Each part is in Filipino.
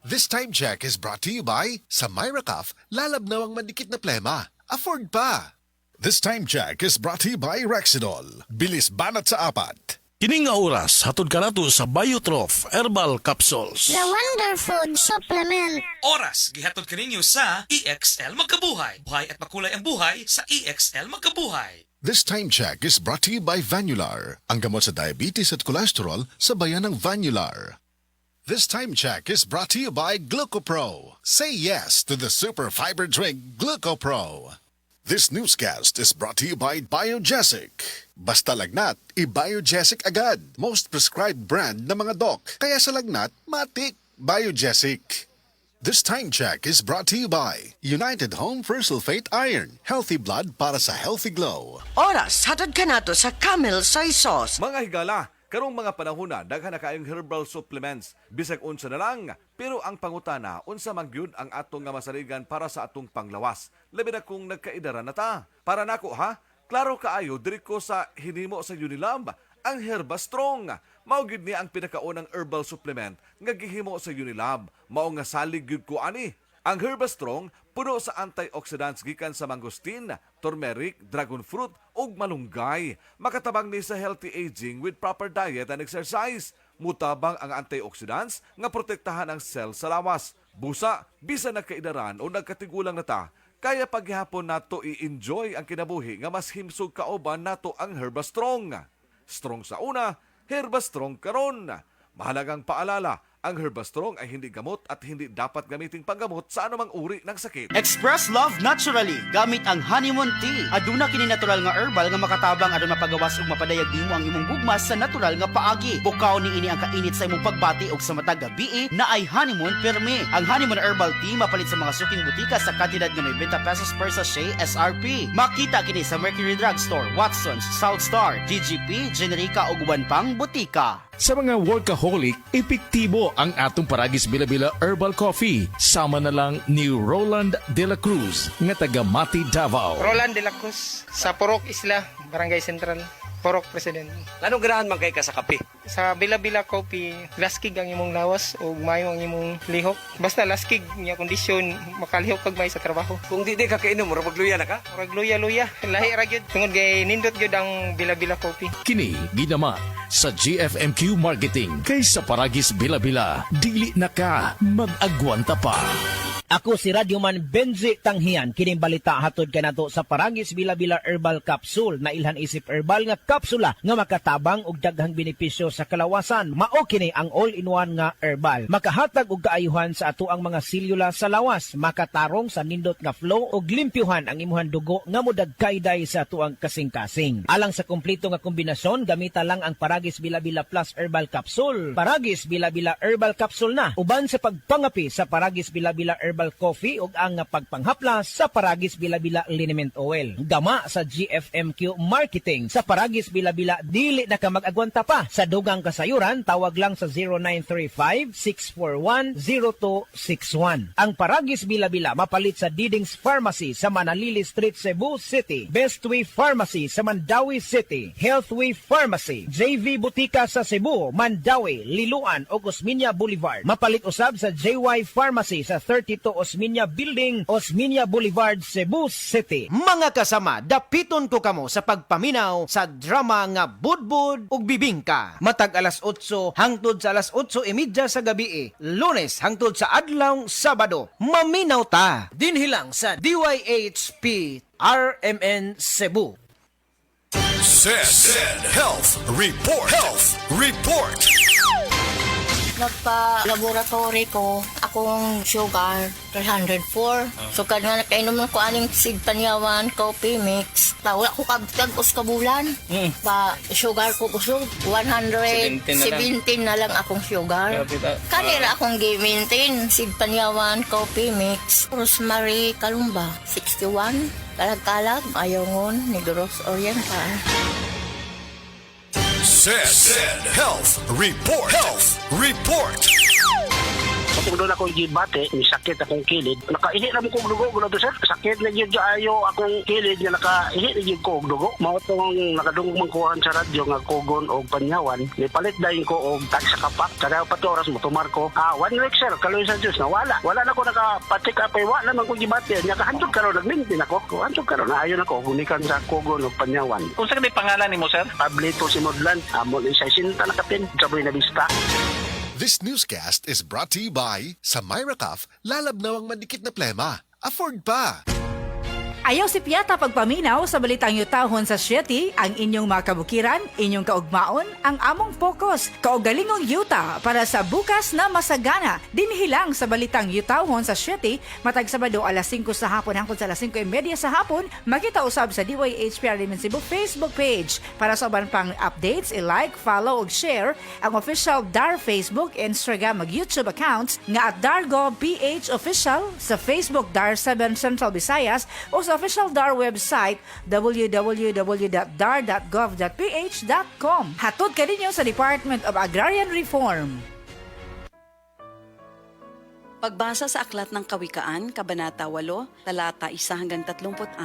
This time check is brought to you by sa Myra Cuff, lalabnaw ang mandikit na plema. Afford pa! This time check is brought to you by Rexidol. Bilis banat sa apat. Kining nga oras, hatod ka nato sa Biotrof Herbal Capsules. The Wonder Food Supplement. Oras, gihatod kaninyo sa EXL Magkabuhay. Buhay at makulay ang buhay sa EXL Magkabuhay. This time check is brought to you by Vanular, ang gamot sa diabetes at cholesterol sa bayan ng Vanular. This time check is brought to you by Glucopro. Say yes to the super fiber drink Glucopro. This newscast is brought to you by Biogesic. Basta lagnat, i-Biogesic agad. Most prescribed brand ng mga doc. Kaya sa lagnat, matik. Biogesic. This time check is brought to you by United Home for Sulfate Iron. Healthy blood para sa healthy glow. Oras, hatod ka nato sa Camel Soy Sauce. Mga higala, karong mga panahon na daghan na kayong herbal supplements bisag unsa na lang, pero ang pangutana unsa man gyud ang atong nga masaligan para sa atong panglawas, labi na kung nagkaidara na ta. Para nako ha, klaro kaayo diri ko sa hinimo sa Unilab ang Herba Strong. Mao gyud ni ang pinakaunang herbal supplement nga gihimo sa Unilab. Mao nga salig gyud ko ani. Ang Herba Strong puno sa antioxidants gikan sa mangosteen, turmeric, dragon fruit ug malunggay. Makatabang ni sa healthy aging with proper diet and exercise. Mutabang ang antioxidants nga protektahan ang cell sa lawas. Busa, bisa nagkaidaran o nagkatigulang na ta, kaya paghihapon nato i-enjoy ang kinabuhi nga mas himsog kaoban nato ang Herba Strong. Strong sa una, Herba Strong karon. Mahalagang paalala, ang Herba Strong ay hindi gamot at hindi dapat gamiting panggamot sa anumang uri ng sakit. Express love naturally gamit ang honeymoon tea. Aduna kini natural nga herbal nga makatabang aron mapagawas ug mapadayag nimo ang imong gugma sa natural nga paagi. Bukaw ni ini ang kainit sa imong pagbati ug sa matag gabi na ay honeymoon perme. Ang honeymoon herbal tea mapalit sa mga suking butika sa kantidad nga 90 pesos per sachet SRP. Makita kini sa Mercury Drugstore, Watson's, South Star, GGP, Generica ug uban pang butika. Sa mga workaholic, epektibo ang atong Paragis Bila-Bila Herbal Coffee. Sama na lang ni Roland De La Cruz, nga taga Mati, Davao. Roland de la Cruz, sa Purok Isla, Barangay Central, Purok President. Anong ganahan man kay ka sa kape? Sa Bila-Bila Coffee, laskig ang imong lawas o mayo ang imong lihok. Basta laskig niya kondisyon, makalihok kag may sa trabaho. Kung di ka kainom, mura magluya na ka? Murag luya-luya, lahi ra gyud. Tungod kay nindot gyud ang Bila-Bila Coffee. Kini, ginama sa GFMQ Marketing. Kay sa Paragis Bila-Bila, dili na ka mag-agwanta pa. Ako si Radyoman Benji Tanghian. Kining balita hatod kanato sa Paragis Bila-Bila Herbal Capsule na ilhan isip herbal nga kapsula nga makatabang og daghang benepisyo sa kalawasan. Mao kini ang all-in-one nga herbal. Makahatag og kaayuhan sa ato ang mga selula sa lawas, makatarong sa nindot nga flow ug limpyuhan ang imuhang dugo nga modagkayday sa ato ang kasing-kasing. Alang sa kompleto nga kombinasyon, gamita lang ang Paragis Bila-Bila Plus Herbal Capsule. Paragis Bila-Bila Herbal Capsule na uban sa pagpangapi sa Paragis Bila-Bila Herbal Coffee ug ang pagpanghaplas sa Paragis Bila-Bila Liniment Oil. Gama sa GFMQ Marketing. Sa Paragis Bila-Bila dili na ka mag-agwanta pa. Sa dugang kasayuran, tawag lang sa 0935-641-0261. Ang Paragis Bila-Bila mapalit sa Diding's Pharmacy sa Manalili Street, Cebu City. Bestway Pharmacy sa Mandawi City. Healthway Pharmacy, JV Butika sa Cebu, Mandawi, Liloan ug Osmeña Boulevard. Mapalit usab sa JY Pharmacy sa 32 Osmeña Building, Osmeña Boulevard, Cebu City. Mga kasama, dapiton ko kamo sa pagpaminaw sa drama nga Budbud ug Bibingka. Matag alas 8 hangtod sa alas 8:30 sa gabi, Lunes hangtod sa adlaw Sabado. Maminaw ta dinhi lang sa DYHP RMN Cebu. Said Health Report. Health Report. Nagpa-laboratory ko, akong sugar, 304. So, kada nakainom ko aning Sig Panyawan, coffee mix. Wala ko kabutag-os kabulan. Pa, sugar ko kusog, 117 na lang akong sugar. Kanira akong gi-maintain, Sig Panyawan, coffee mix. Rosemary Kalumba, 61. Kalag-kalag, ayongon, Negros Oriental. Said Health Report. Health Report. kung doon ako gibate, may sakit akong kilid. Nakaihi naman kong dugo, gano'n to sir. Sakit na yun ayo akong kilid nga nakaihi na yun ko og dugo. Mao tong nakadungog mangkuhan sa radyo nga kugon o panyawan. Nipalit dahin ko og tag sa kapak. Kada pa oras mo tumar ko. 1 week sir, kaloy sa Diyos na wala. Wala na ko nakapatik up ay wala naman ko gibate. Nya kahantod karon nagmintin ako. Hantod karon na ayon ako gumikan sa kugon o panyawan. Kung saan may pangalan ni mo sir? Pablito si Modlan. Amon isa sinta na kapin. Saboy na bista. This newscast is brought to you by sa Myra Cuff, lalabnawang mandikit na plema. Afford pa! Ayaw si Piata pagpaminaw sa balitang yutahon sa Sieti, ang inyong mga kabukiran, inyong kaugmaon, ang among focus, kaugalingong yuta para sa bukas na masagana. Dinhilang sa balitang yutahon sa Sieti, matag Sabado alas 5 sa hapon hangtod sa alas 5:30 sa hapon, makita usab sa DYHPR Rimon Cebu Facebook page. Para sa uban pang updates, i-like, follow ug share ang official DAR Facebook, Instagram ug YouTube accounts nga at DarGovPH Official sa Facebook DAR 7 Central Visayas o sa official DAR website www.dar.gov.ph.com. Hatod ka ninyo sa Department of Agrarian Reform. Pagbasa sa Aklat ng Kawikaan, Kabanata 8, Talata 1 hanggang 36.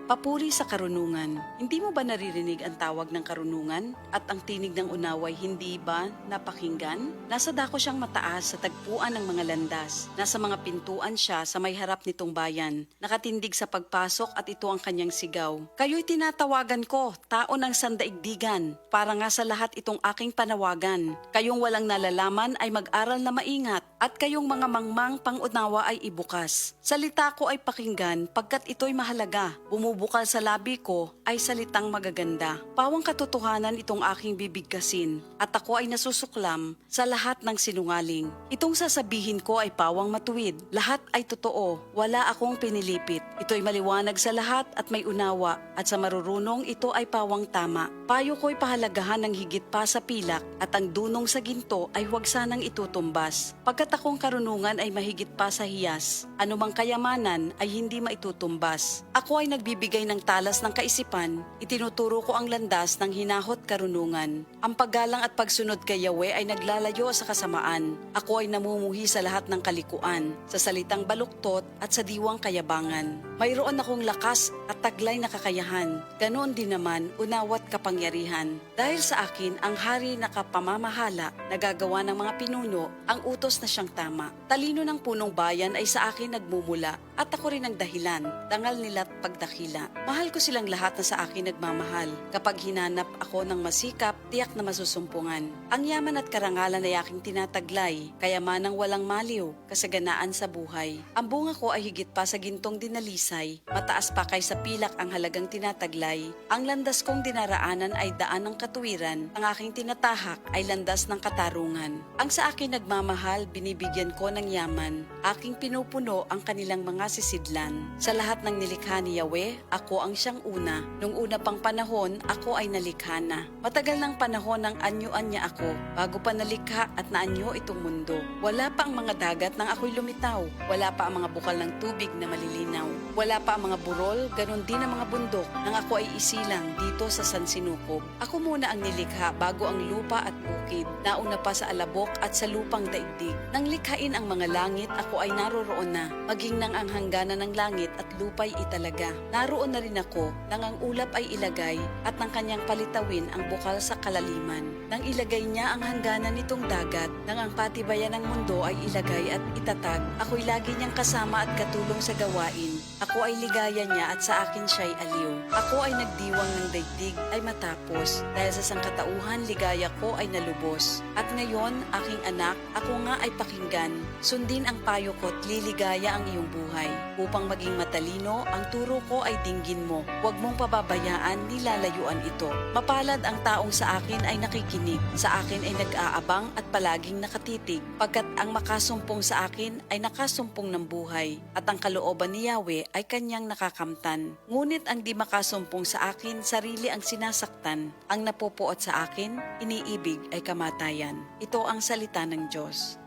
Papuri sa karunungan. Hindi mo ba naririnig ang tawag ng karunungan at ang tinig ng unaway hindi ba napakinggan? Nasa dako siyang mataas sa tagpuan ng mga landas. Nasa mga pintuan siya sa may harap nitong bayan. Nakatindig sa pagpasok at ito ang kanyang sigaw. Kayo'y tinatawagan ko, tao ng sandaigdigan. Para nga sa lahat itong aking panawagan. Kayong walang nalalaman ay mag-aral na maingat at kayong mga mangmang pangunawa ay ibukas. Salita ko ay pakinggan pagkat ito'y mahalaga. Bumubukal sa labi ko ay salitang magaganda. Pawang katotohanan itong aking bibigkasin at ako ay nasusuklam sa lahat ng sinungaling. Itong sasabihin ko ay pawang matuwid. Lahat ay totoo. Wala akong pinilipit. Ito'y maliwanag sa lahat at may unawa at sa marurunong ito ay pawang tama. Payo ko'y pahalagahan ng higit pa sa pilak at ang dunong sa ginto ay huwag sanang itutumbas. Pagkat akong karunungan ay mahigit pa sa hiyas, anumang kayamanan ay hindi maitutumbas. Ako ay nagbibigay ng talas ng kaisipan, itinuturo ko ang landas ng hinahot karunungan. Ang paggalang at pagsunod kay Yahweh ay naglalayo sa kasamaan. Ako ay namumuhi sa lahat ng kalikuan, sa salitang baluktot at sa diwang kayabangan. Mayroon akong lakas at taglay na kakayahan, ganoon din naman unawat kapangyarihan. Dahil sa akin ang hari na kapamamahala, nagagawa ng mga pinuno ang utos na siyang tama. Talino ng punong bayan ay sa akin nagmumula at ako rin ang dahilan, dangal nila't pagdakila. Mahal ko silang lahat na sa akin nagmamahal. Kapag hinanap ako ng masikap, tiyak na masusumpungan. Ang yaman at karangalan ay aking tinataglay, kayamanang walang maliw, kasaganaan sa buhay. Ang bunga ko ay higit pa sa gintong dinalisay, mataas pa kaysa pilak ang halagang tinataglay. Ang landas kong dinaraanan ay daan ng katuwiran, ang aking tinatahak ay landas ng katarungan. Ang sa akin nagmamahal, binibigyan ko ng yaman. Aking pinupuno ang kanilang mga sisidlan. Sa lahat ng nilikha ni Yahweh, ako ang siyang una. Nung una pang panahon, ako ay nalikha na. Matagal ng panahon ang anyuan niya ako, bago pa nalikha at naanyo itong mundo. Wala pa ang mga dagat nang ako'y lumitaw. Wala pa ang mga bukal ng tubig na malilinaw. Wala pa ang mga burol, ganon din ang mga bundok nang ako ay isilang dito sa Sansinukob. Ako muna ang nilikha bago ang lupa at bukid. Nauna pa sa alabok at sa lupang daigdig. Nang likhain ang mga langit, ako ay naroroon na. Maging nang ang hangganan ng langit at lupa'y italaga. Naroon na rin ako nang ang ulap ay ilagay at ng kanyang palitawin ang bukal sa kalaliman. Nang ilagay niya ang hangganan nitong dagat, nang ang patibayan ng mundo ay ilagay at itatag, ako'y lagi niyang kasama at katulong sa gawain. Ako ay ligaya niya at sa akin siya'y aliw. Ako ay nagdiwang ng daigdig ay matapos. Dahil sa sangkatauhan, ligaya ko ay nalubos. At ngayon, aking anak, ako nga ay pakinggan. Sundin ang payo ko't liligaya ang iyong buhay. Upang maging matalino, ang turo ko ay dinggin mo. Huwag mong pababayaan, nilalayuan ito. Mapalad ang taong sa akin ay nakikinig. Sa akin ay nag-aabang at palaging nakatitig. Pagkat ang makasumpong sa akin ay nakasumpong ng buhay. At ang kalooban ni Yahweh ay kanyang nakakamtan. Ngunit ang di makasumpong sa akin, sarili ang sinasaktan. Ang napupuot sa akin, iniibig ay kamatayan. Ito ang salita ng Diyos.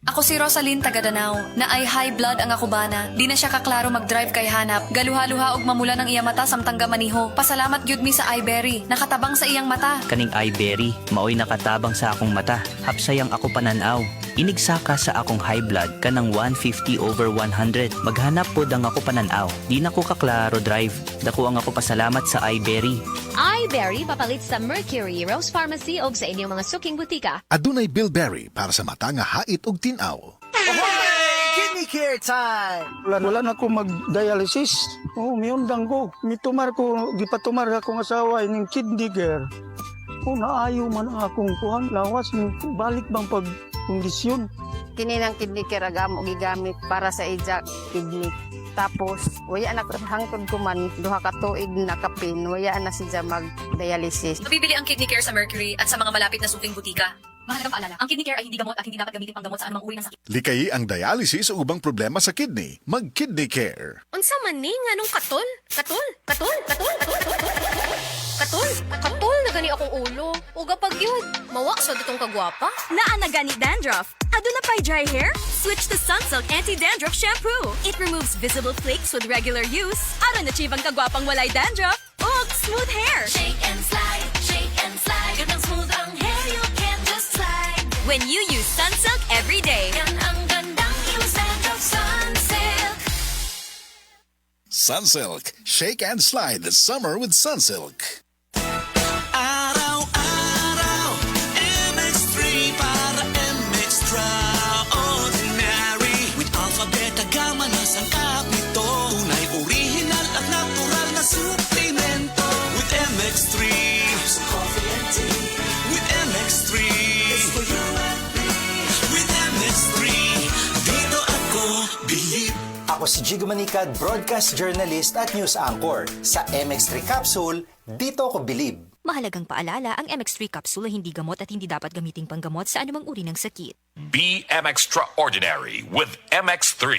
Ako si Rosalyn Tagadanao, na ay high blood ang akubana. Di na siya kaklaro mag-drive kay hanap. Galuha-luha og mamula ng iya mata samtang gamaniho. Pasalamat gyud mi sa iBerry, nakatabang sa iyang mata. Kaning iBerry, maoy nakatabang sa akong mata. Hapsayang ako pananaw. Inigsaka sa akong high blood kanang 150/100. Maghanap pod ang ako pananaw. Di na ko kaklaro drive. Dako ang ako pasalamat sa iBerry. iBerry papalit sa Mercury, Rose Pharmacy o sa inyong mga suking butika. Adunay Bilberry para sa mata nga hait ug tinaw. Kidney care time! Wala na ako mag-dialysis. Miyundang ko. Mitumar ko, gipatumar akong asawa ng kidney care. Naayo man ang akong kuhan. Lawas, balik bang pagkondisyon? Kini ng kidney care agam o gigamit para sa ija kidney. Tapos, waya na hangtod ko man, duha ka tuig na kapin, waya na siya mag-dialysis. Mabibili ang Kidney Care sa Mercury at sa mga malapit na suking butika. Mahalagang paalala, ang Kidney Care ay hindi gamot at hindi dapat gamitin panggamot sa anumang uri ng sakit. Likayi ang dialysis o ubang problema sa kidney. Mag-Kidney Care. Unsa man ni nganong katol? Katol na gani akong ulo. Uga pag yun, mawa sa datong kagwapa. Naa na gani dandruff. Aduna pa'y dry hair? Switch to Sunsilk Anti-Dandruff Shampoo. It removes visible flakes with regular use. Aron achieve ang kagwapang walay dandruff. Ug smooth hair. Shake and slide, ganang smooth ang hair, you can just slide. When you use Sunsilk every day. Yan ang gandang use dandruff Sunsilk. Sunsilk. Shake and slide this summer with Sunsilk. Araw-araw, MX3 para MX-Traordinary. With alpha, beta, gamma na sangkap nito. Tunay, original at natural na suplemento. With MX3, coffee and tea. With MX3, it's for you and me. With MX3, dito ako believe. Ako si Jigo Manicad, broadcast journalist at news anchor. Sa MX3 Capsule, dito ko believe. Mahalagang paalala, ang MX3 capsule ay hindi gamot at hindi dapat gamiting panggamot sa anumang uri ng sakit. Be extraordinary with MX3.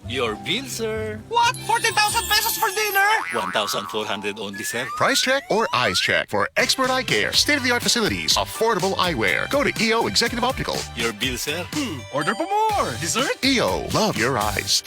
Your bill, sir. What? 14,000 pesos for dinner? 1,400 only, sir. Price check or eyes check for expert eye care, state-of-the-art facilities, affordable eyewear. Go to EO Executive Optical. Your bill, sir. Order pa more. Dessert? EO, love your eyes.